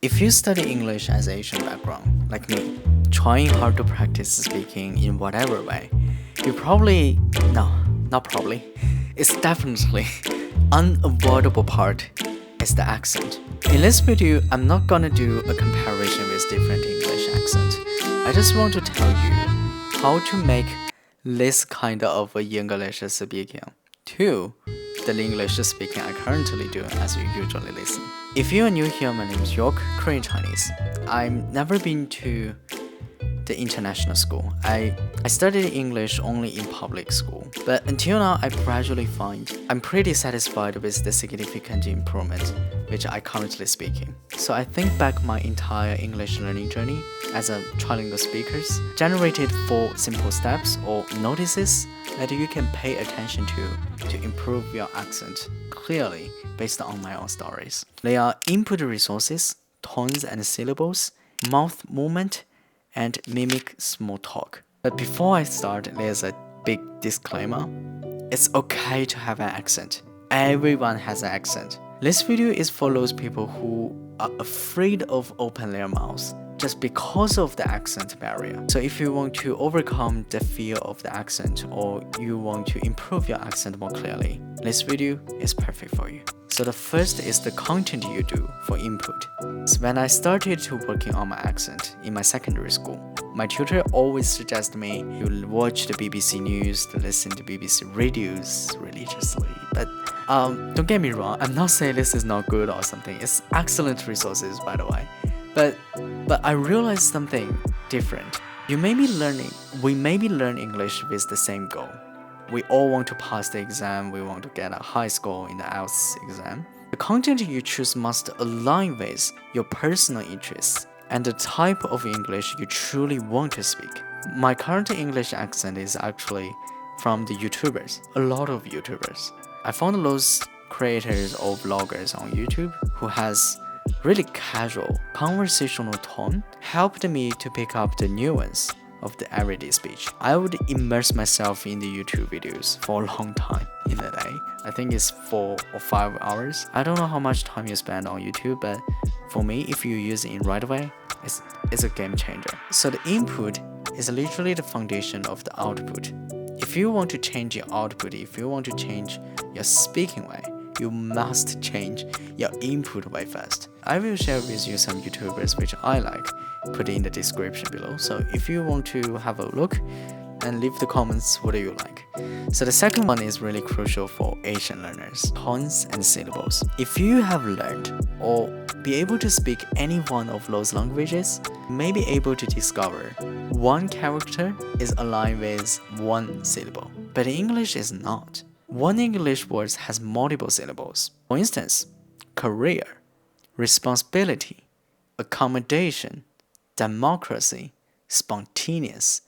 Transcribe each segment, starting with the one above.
If you study English as Asian background, like me, trying hard to practice speaking in whatever way, you probably, no, not probably, it's definitely unavoidable part is the accent. In this video, I'm not gonna do a comparison with different English accent. I just want to tell you how to make this kind of English speaking to the English speaking I currently do as you usually listen. If you are new here, my name is York, Korean Chinese. I've never been to the international school. I studied English only in public school. But until now, I gradually find I'm pretty satisfied with the significant improvement which I currently speaking. So I think back my entire English learning journey as a trilingual speaker generated 4 simple steps or notices that you can pay attention to improve your accent clearly based on my own stories. They are input resources, tones and syllables, mouth movement, and mimic small talk. But before I start, there's a big disclaimer. It's okay to have an accent. Everyone has an accent. This video is for those people who are afraid of opening their mouths just because of the accent barrier. So if you want to overcome the fear of the accent or you want to improve your accent more clearly, this video is perfect for you. So the first is the content you do for input. So when I started to working on my accent in my secondary school, my tutor always suggested me to watch the BBC News, to listen to BBC radios religiously. But don't get me wrong, I'm not saying this is not good or something. It's excellent resources, by the way. But I realized something different. We may be learning English with the same goal. We all want to pass the exam, we want to get a high score in the IELTS exam. The content you choose must align with your personal interests and the type of English you truly want to speak. My current English accent is actually from the YouTubers, a lot of YouTubers. I found those creators or vloggers on YouTube who has really casual, conversational tone helped me to pick up the nuance of the everyday speech. I would immerse myself in the YouTube videos for a long time in a day. I think it's 4 or 5 hours. I don't know how much time you spend on YouTube, but for me, if you use it in right way, it's a game changer. So the input is literally the foundation of the output. If you want to change your output, if you want to change your speaking way, you must change your input way first. I will share with you some YouTubers which I like, put in the description below. So if you want to have a look and leave the comments, what do you like? So the second one is really crucial for Asian learners, tones and syllables. If you have learned or be able to speak any one of those languages, you may be able to discover one character is aligned with one syllable. But English is not. One English word has multiple syllables. For instance, career, responsibility, accommodation, democracy, spontaneous.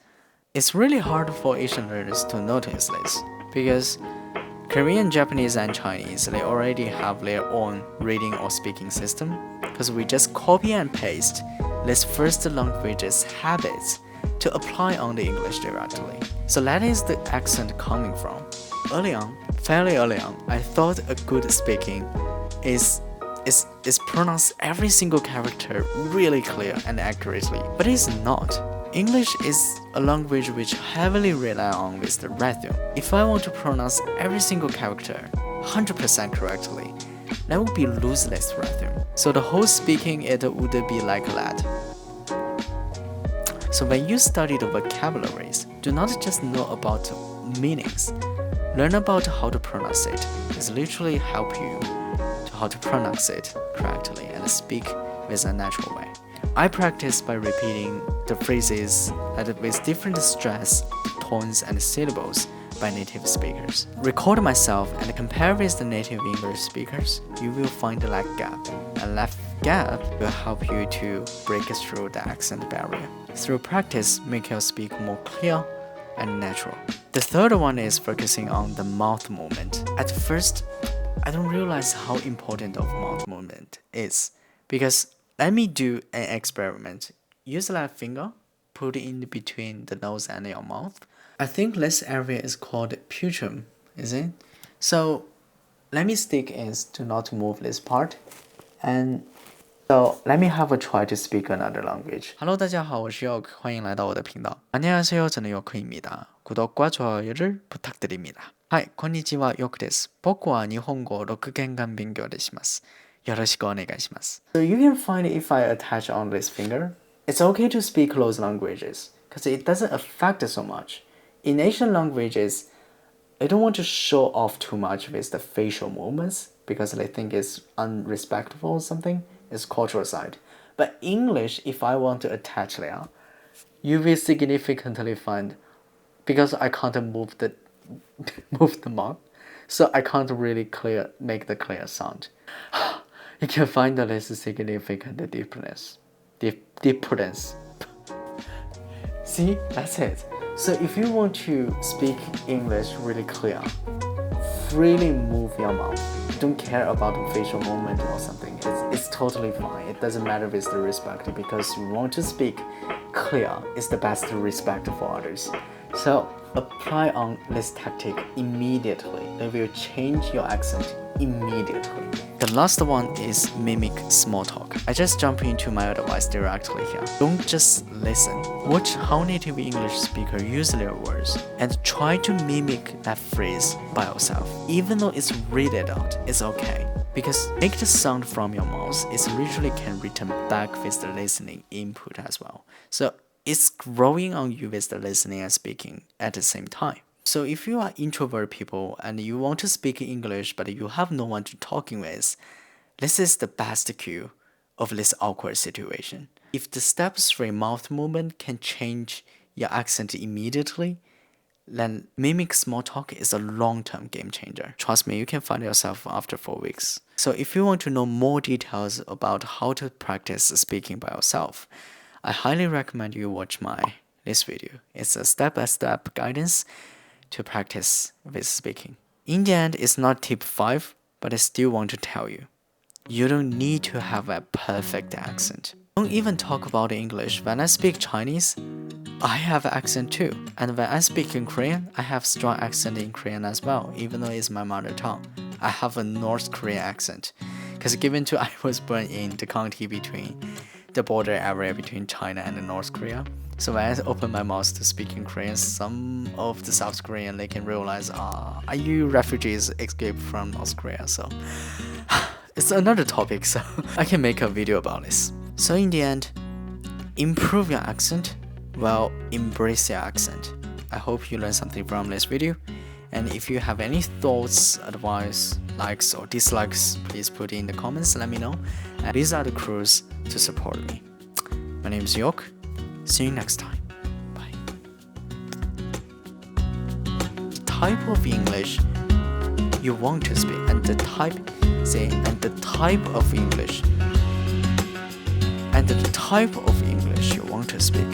It's really hard for Asian learners to notice this because Korean, Japanese, and Chinese, they already have their own reading or speaking system because we just copy and paste this first language's habits to apply on the English directly. So that is the accent coming from. Fairly early on, I thought a good speaking is pronounce every single character really clear and accurately, but it's not. English is a language which heavily rely on with the rhythm. If I want to pronounce every single character 100% correctly, that would be lossless rhythm. So the whole speaking it would be like that. So when you study the vocabularies, do not just know about meanings. Learn about how to pronounce it. It's literally help you to how to pronounce it correctly and speak with a natural way. I practice by repeating the phrases with different stress, tones, and syllables by native speakers. Record myself and compare with the native English speakers. You will find that gap, and that gap will help you to break through the accent barrier. Through practice, make your speak more clear and natural. The third one is focusing on the mouth movement. At first, I don't realize how important of mouth movement is because let me do an experiment. Use that finger, put it in between the nose and your mouth. I think this area is called putrum, is it? So let me stick is to not move this part and So let me have a try to speak another language. Hello, 大家好，我是 York，欢迎来到我的频道。안녕하세요，저는 York입니다。구독과좋아요를부탁드립니다。はい、こんにちは、Yorkです。僕は日本語6言間勉強でします。よろしくお願いします。So you can find if I attach on this finger, it's okay to speak those languages because it doesn't affect so much. In Asian languages, they don't want to show off too much with the facial movements because they think it's unrespectful or something. It's cultural side. But English, if I want to attach there, you will significantly find because I can't move the mouth, so I can't really make the clear sound. You can find that there's a significant difference. See, that's it. So if you want to speak English really clear, freely move your mouth. Don't care about the facial movement or something. It's totally fine. It doesn't matter with the respect because you want to speak clear. It's the best respect for others. So apply on this tactic immediately. It will change your accent immediately. The last one is mimic small talk. I just jump into my advice directly here. Don't just listen. Watch how native English speakers use their words and try to mimic that phrase by yourself. Even though it's read it out, it's okay. Because make the sound from your mouth is literally can return back with the listening input as well. So it's growing on you with the listening and speaking at the same time. So if you are introvert people and you want to speak English but you have no one to talking with, this is the best cue of this awkward situation. If the step 3 mouth movement can change your accent immediately, then mimic small talk is a long-term game changer. Trust me, you can find yourself after 4 weeks. So if you want to know more details about how to practice speaking by yourself, I highly recommend you watch this video. It's a step-by-step guidance to practice with speaking. In the end, it's not tip 5, but I still want to tell you, you don't need to have a perfect accent. Don't even talk about English. When I speak Chinese, I have an accent too. And when I speak in Korean, I have strong accent in Korean as well, even though it's my mother tongue. I have a North Korean accent. Because I was born in the county between the border area between China and North Korea. So when I open my mouth to speak in Korean, some of the South Korean, they can realize, are you refugees escaped from North Korea? So it's another topic, so I can make a video about this. So in the end, improve your accent, well, embrace your accent. I hope you learned something from this video. And if you have any thoughts, advice, likes or dislikes, please put it in the comments, let me know. And these are the crews to support me. My name is York. See you next time. Bye. The type of English you want to speak and the type of English you want to speak.